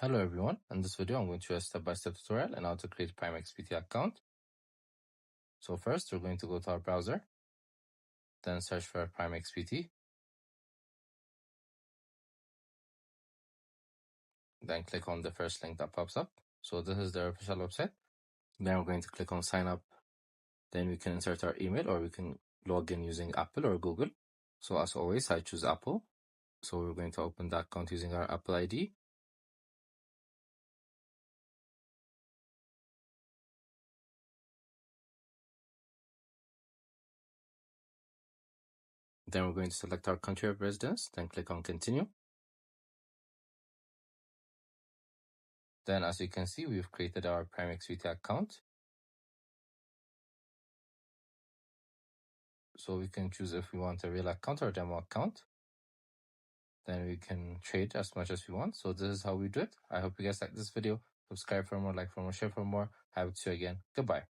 Hello everyone, in this video I'm going to show a step-by-step tutorial on how to create a PrimeXBT account. So first we're going to go to our browser, then search for PrimeXBT, then click on the first link that pops up. So this is their official website. Then we're going to click on sign up, then we can insert our email or we can log in using Apple or Google. So as always I choose Apple, so we're going to open the account using our Apple ID. Then we're going to select our country of residence, then click on continue. Then as you can see, we've created our PrimeXBT account. So we can choose if we want a real account or a demo account. Then we can trade as much as we want. So this is how we do it. I hope you guys like this video. Subscribe for more, like for more, share for more. I will see you again. Goodbye.